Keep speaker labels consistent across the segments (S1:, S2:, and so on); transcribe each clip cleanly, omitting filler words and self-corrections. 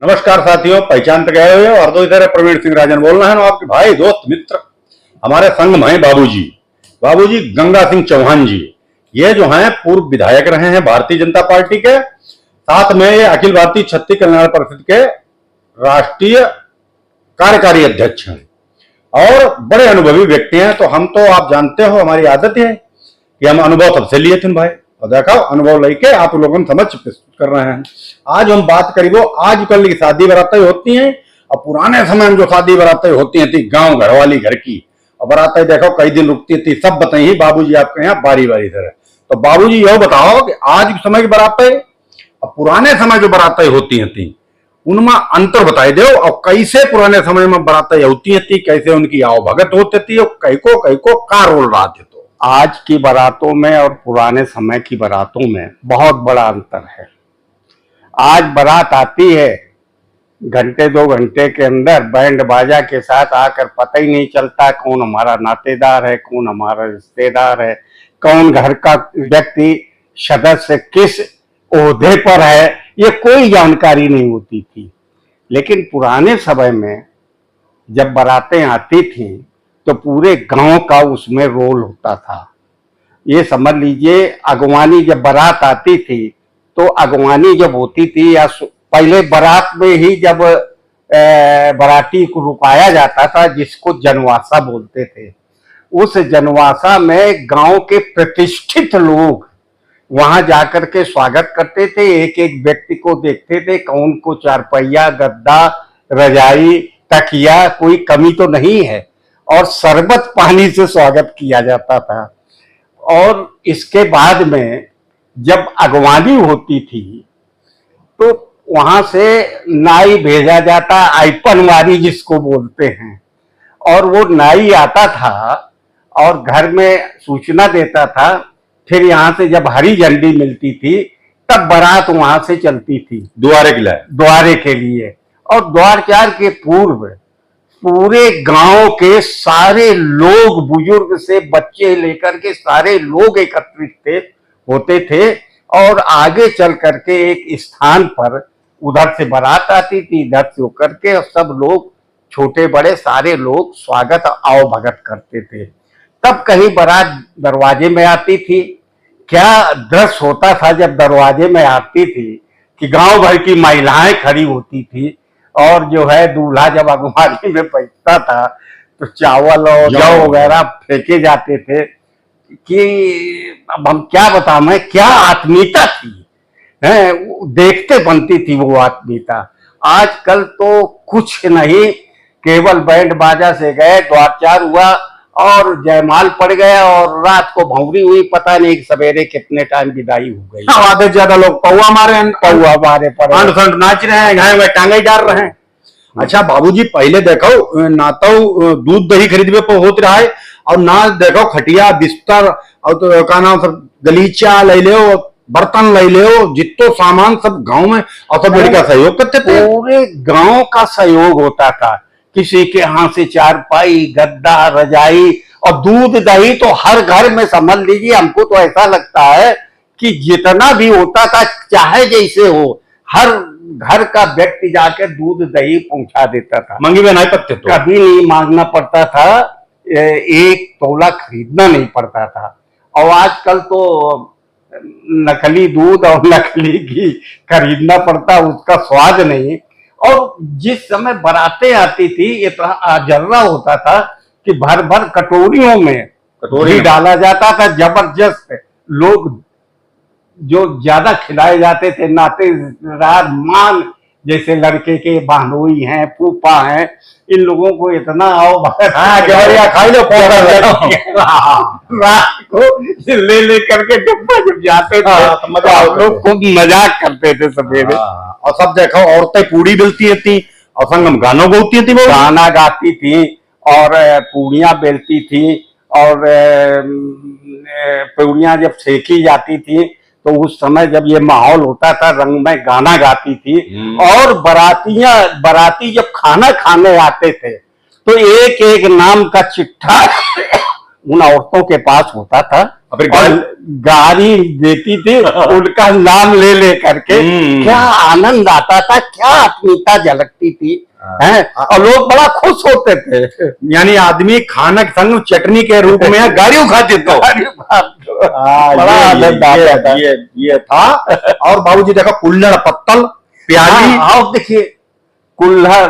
S1: नमस्कार साथियों, पहचान तो गए हुए हो। और दो इधर है प्रवीण सिंह राजन बोल रहे हैं, आपके भाई दोस्त मित्र हमारे संग में हैं बाबूजी गंगा सिंह चौहान जी। ये जो हैं पूर्व विधायक रहे हैं भारतीय जनता पार्टी के, साथ में ये अखिल भारतीय क्षत्रिय कल्याण परिषद के राष्ट्रीय कार्यकारी अध्यक्ष हैं और बड़े अनुभवी व्यक्ति हैं। तो हम तो आप जानते हो हमारी आदत है कि हम अनुभव सबसे लिए थे भाई, और देखा अनुभव लेके आप लोगों को समझ प्रस्तुत कर रहे हैं। आज हम बात करीब आजकल की शादी बरातें होती हैं और पुराने समय में जो शादी बरातें होती थी गांव घर वाली घर की, और बरातें देखो कई दिन रुकती थी, सब बताइए बाबूजी आपके यहाँ बारी बारी से। तो बाबूजी यह बताओ कि आज के समय की बरातें और पुराने समय जो बरातें होती थी उनमें अंतर बताई दो, और कैसे पुराने समय में बरातें होती थी, कैसे उनकी आओ भगत होती थी और कई को का रोल रहा थे। तो
S2: आज की बारातों में और पुराने समय की बारातों में बहुत बड़ा अंतर है। आज बारात आती है घंटे दो घंटे के अंदर बैंड बाजा के साथ आकर, पता ही नहीं चलता कौन हमारा नातेदार है, कौन हमारा रिश्तेदार है, कौन घर का व्यक्ति सदस्य किस ओहदे पर है, ये कोई जानकारी नहीं होती थी। लेकिन पुराने समय में जब बारातें आती थी तो पूरे गांव का उसमें रोल होता था। ये समझ लीजिए, अगवानी जब बारात आती थी तो अगवानी जब होती थी, या पहले बारात में ही जब बाराती को रुकाया जाता था, जिसको जनवासा बोलते थे, उस जनवासा में गांव के प्रतिष्ठित लोग वहां जाकर के स्वागत करते थे। एक एक व्यक्ति को देखते थे, कौन को चारपहिया, गद्दा, रजाई, तकिया, कोई कमी तो नहीं है, और शरबत पानी से स्वागत किया जाता था। और इसके बाद में जब अगवानी होती थी तो वहां से नाई भेजा जाता, आइपनवारी जिसको बोलते हैं, और वो नाई आता था और घर में सूचना देता था। फिर यहाँ से जब हरी झंडी मिलती थी तब बारात वहां से चलती थी द्वारे के लिए। और द्वारचार के पूर्व पूरे गांव के सारे लोग, बुजुर्ग से बच्चे लेकर के सारे लोग एकत्रित होते थे, और आगे चल करके एक स्थान पर उधर से बारात आती थी, इधर से होकर के, और सब लोग छोटे बड़े सारे लोग स्वागत आओ भगत करते थे। तब कहीं बारात दरवाजे में आती थी। क्या दृश्य होता था जब दरवाजे में आती थी कि गांव भर की महिलाएं खड़ी होती थी, और जो है दूल्हा जब अगवानी में बैठता था तो चावल और जौ वगैरह फेंके जाते थे। कि अब हम क्या बताएं, क्या आत्मीयता थी, है देखते बनती थी वो आत्मीयता। आजकल तो कुछ नहीं, केवल बैंड बाजा से गए, द्वारचार हुआ और जयमाल पड़ गया और रात को भौंरी हुई, पता नहीं सवेरे कितने टाइम विदाई हो गई।
S1: आधे ज्यादा लोग पौवा मारे पर नाच रहे हैं, गाय में टांगे डाल रहे हैं। अच्छा बाबूजी, पहले देखो ना तो दूध दही खरीदने पे होते रहा है, और ना देखो खटिया बिस्तर और तो का नाम सब गलीचा ले लो, बर्तन ले लो, जितो सामान सब गांव में, और सब लड़का सहयोग करते थे।
S2: पूरे गांव का सहयोग होता था। किसी के हाथ से चारपाई, गद्दा, रजाई, और दूध दही तो हर घर में, समझ लीजिए। हमको तो ऐसा लगता है कि जितना भी होता था, चाहे जैसे हो, हर घर का व्यक्ति जाकर दूध दही पहुंचा देता था।
S1: मंगी में नहीं पत्ते तो
S2: कभी नहीं मांगना पड़ता था, एक तोला खरीदना नहीं पड़ता था। और आजकल तो नकली दूध और नकली घी खरीदना पड़ता, उसका स्वाद नहीं। और जिस समय बारातें आती थी, इतना अजर्रा होता था कि भर भर कटोरियों में घी डाला जाता था, जबरदस्त। लोग जो ज्यादा खिलाए जाते थे, नातेदार मान, जैसे लड़के के बहनोई हैं, फूफा हैं, इन लोगों को इतना आओ
S1: खाई लो
S2: रात को ले करके डब्बा जब जाते थे तो लोग खूब मजाक करते थे सवेरे।
S1: और सब देखो औरतें पूड़ी बेलती थी और संगम गानों गाती थी,
S2: गाना गाती थी और पूड़ियां बेलती थी, और पूड़ियां जब सेकी जाती थी तो उस समय जब ये माहौल होता था, रंग में गाना गाती थी। और बाराती जब खाना खाने आते थे तो एक एक नाम का चिट्ठा उन औरतों के पास होता था
S1: और फिर
S2: और गाड़ी देती थी उनका नाम ले ले करके। क्या आनंद आता था, क्या आत्मीयता झलकती थी, हैं? और लोग बड़ा खुश होते थे।
S1: यानी आदमी खाना के संग चटनी के रूप में गाड़ियों खाते तो बड़ा आनंद आता था। ये था। और बाबूजी देखो कुल्हड़ पत्तल प्याली।
S2: और देखिए कुल्हड़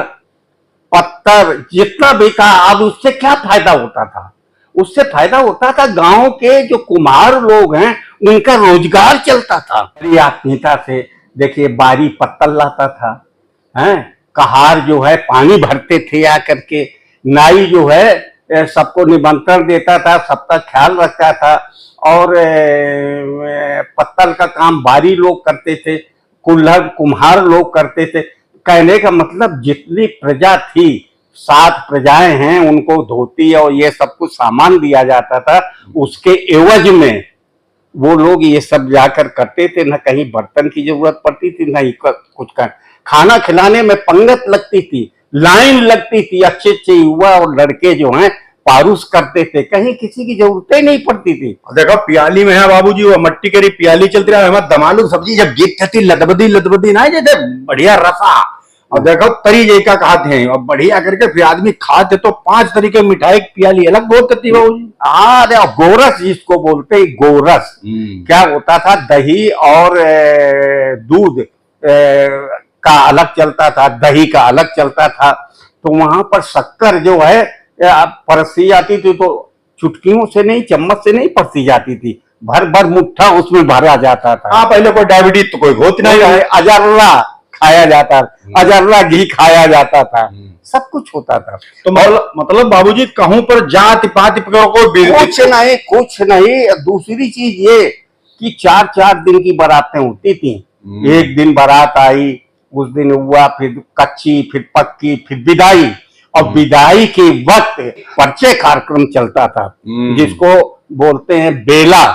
S2: पत्थर जितना भी था, अब उससे क्या फायदा होता था? उससे फायदा होता था गांव के जो कुम्हार लोग हैं उनका रोजगार चलता था। बड़ी आत्मीयता से देखिए बारी पत्तल लाता था, हैं? कहार जो है पानी भरते थे आकर के, नाई जो है सबको निमंत्रण देता था, सबका ख्याल रखता था। और पत्तल का काम बारी लोग करते थे, कुल्हड़ कुम्हार लोग करते थे। कहने का मतलब जितनी प्रजा थी, 7 प्रजाएं हैं, उनको धोती और ये सब कुछ सामान दिया जाता था। उसके एवज में वो लोग ये सब जाकर करते थे। न कहीं बर्तन की जरूरत पड़ती थी, न कुछ का खाना खिलाने में पंगत लगती थी, लाइन लगती थी। अच्छे अच्छे युवा और लड़के जो हैं पारूस करते थे, कहीं किसी की जरूरत ही नहीं पड़ती थी।
S1: देखो पियाली में है बाबूजी, वो मट्टी की पियाली चलती रहा। हमारे दमालू सब्जी जब गिर थी लदबदी लदबदी ना, जैसे बढ़िया रसा। और देखो तरी जैका खाते हैं और बढ़िया करके फिर आदमी खाते तो 5 तरीके मिठाई पियाली अलग बहुत करती बाबूजी।
S2: अरे गोरस जिसको बोलते हैं, गोरस क्या होता था? दही और दूध का अलग चलता था, दही का अलग चलता था। तो वहां पर शक्कर जो है परसी जाती थी, तो चुटकियों से नहीं, चम्मच से नहीं परसी जाती थी, भर भर मुट्ठा उसमें भरा जाता था।
S1: हाँ, पहले कोई डायबिटीज तो कोई होती नहीं है।
S2: अजर्रा खाया जाता, अजर्रा घी खाया जाता था, सब कुछ होता था।
S1: तो मतलब बाबूजी कहूं पर जाति पाति को
S2: कुछ नहीं। दूसरी चीज ये कि 4-4 दिन की बारातें होती थी। एक दिन बारात आई, उस दिन हुआ, फिर कच्ची, फिर पक्की, फिर विदाई। और विदाई के वक्त परिचय कार्यक्रम चलता था, जिसको बोलते हैं बेला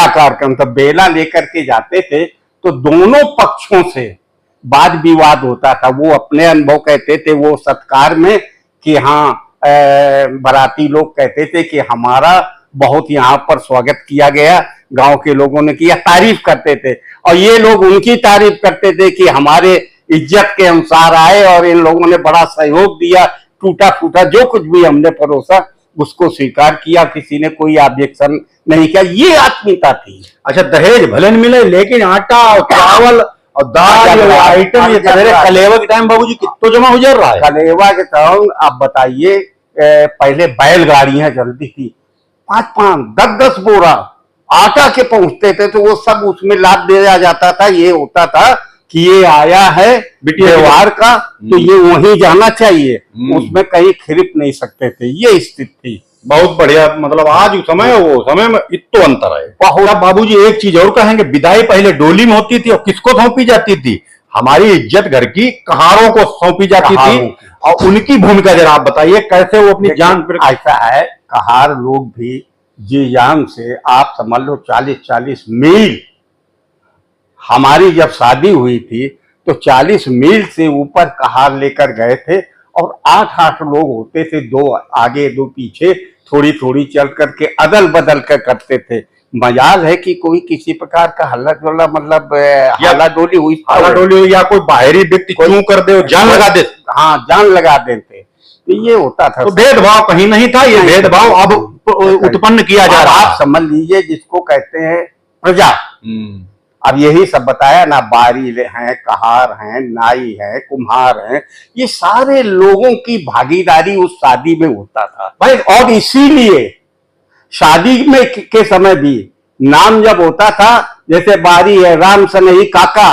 S2: कार्यक्रम। तो बेला लेकर के जाते थे, तो दोनों पक्षों से वाद विवाद होता था। वो अपने अनुभव कहते थे वो सत्कार में कि हाँ, बाराती लोग कहते थे कि हमारा बहुत यहाँ पर स्वागत किया गया, गांव के लोगों ने किया, तारीफ करते थे। और ये लोग उनकी तारीफ करते थे कि हमारे इज्जत के अनुसार आए और इन लोगों ने बड़ा सहयोग दिया, टूटा फूटा जो कुछ भी हमने परोसा उसको स्वीकार किया, किसी ने कोई ऑब्जेक्शन नहीं किया। ये आत्मीयता थी।
S1: अच्छा, दहेज भले नहीं मिले, लेकिन आटा और चावल और दाल आइटम ये कलेवा के टाइम बाबूजी कितना जमा हो जा रहा है।
S2: कलेवा के टाइम आप बताइए, पहले बैलगाड़ियां चलती थी, 5-5, 10-10 बोरा आटा के पहुंचते थे, तो वो सब उसमें लाद दिया जाता था। ये होता था कि ये आया है त्योहार का, तो ये वहीं जाना चाहिए, उसमें कहीं खिरप नहीं सकते थे। ये स्थिति थी।
S1: बहुत बढ़िया। मतलब आज समय वो समय में इतना अंतर है बहुत। बाबूजी एक चीज और कहेंगे, विदाई पहले डोली में होती थी और किसको सौंपी जाती थी? हमारी इज्जत घर की कहारों को सौंपी जाती थी। और उनकी भूमिका जरा आप बताइए, कैसे वो अपनी जान पर।
S2: ऐसा है, कहार लोग भी जी जान से, आप समझ लो 40-40 मील। हमारी जब शादी हुई थी तो 40 मील से ऊपर कहार लेकर गए थे, और 8-8 लोग होते थे, 2 आगे 2 पीछे, थोड़ी थोड़ी चल करके अदल बदल कर करते थे। मजाल है कि कोई किसी प्रकार का हल्ला डोला, मतलब हल्ला डोली हुई
S1: या कोई बाहरी व्यक्ति क्यों कर दे, जान लगा दे।
S2: हाँ, जान लगा देते, तो ये होता था।
S1: तो भेदभाव कहीं नहीं था, ये भेदभाव अब उत्पन्न किया जा रहा है।
S2: आप समझ लीजिए जिसको कहते हैं प्रजा। अब यही सब बताया ना, बारी हैं, कहार हैं, नाई है, कुम्हार हैं, ये सारे लोगों की भागीदारी उस शादी में होता था भाई। और इसीलिए शादी में के समय भी नाम जब होता था, जैसे बारी है, राम सनही काका,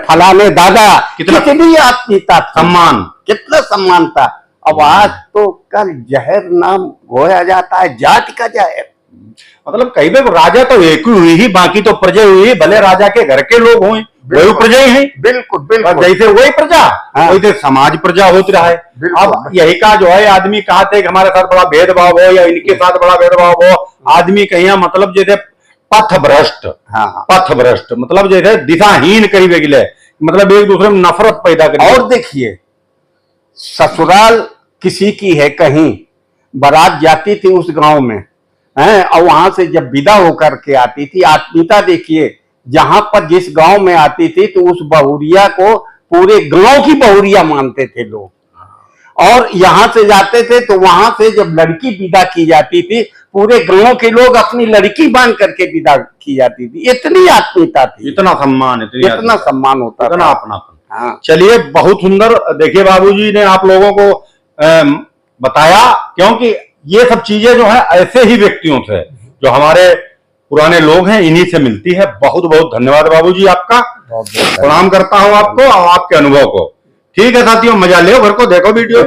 S2: फलाने दादा, कितनी आत्मीयता, सम्मान, कितना सम्मान था। अब आज तो कल जहर नाम घोया जाता है, जाति का जहर।
S1: मतलब कई बार राजा तो एक हुई ही, बाकी तो प्रजा हुई, भले राजा के घर के लोग हुए, वही प्रजा ही है।
S2: बिल्कुल बिल्कुल,
S1: जैसे वही प्रजा, वैसे समाज प्रजा होती रहा है। अब यही का जो है, आदमी कहते हैं कि हमारे साथ बड़ा भेदभाव हो या इनके साथ बड़ा भेदभाव हो। आदमी कहीं मतलब जैसे पथ भ्रष्ट, मतलब जैसे दिशाहीन करीबे गिले, मतलब एक दूसरे में नफरत पैदा करें।
S2: और देखिए, ससुराल किसी की है, कहीं बारात जाती थी उस गांव में, हैं, और वहां से जब विदा होकर के आती थी, आत्मीयता देखिए, जहां पर जिस गांव में आती थी तो उस बहुरिया को पूरे गांव की बहुरिया मानते थे लोग। और यहां से जाते थे तो वहां से जब लड़की विदा की जाती थी, पूरे गांव के लोग अपनी लड़की बांध करके विदा की जाती थी। इतनी आत्मीयता थी,
S1: इतना सम्मान,
S2: इतना सम्मान होता
S1: इतना
S2: था।
S1: अपनापन।
S2: हाँ।
S1: चलिए, बहुत सुंदर। देखिए, बाबूजी ने आप लोगों को बताया, क्योंकि ये सब चीजें जो है ऐसे ही व्यक्तियों से, जो हमारे पुराने लोग हैं, इन्हीं से मिलती है। बहुत बहुत धन्यवाद बाबूजी आपका, प्रणाम करता हूं आपको और आपके अनुभव को। ठीक है साथियों, मजा ले घर को, देखो वीडियो।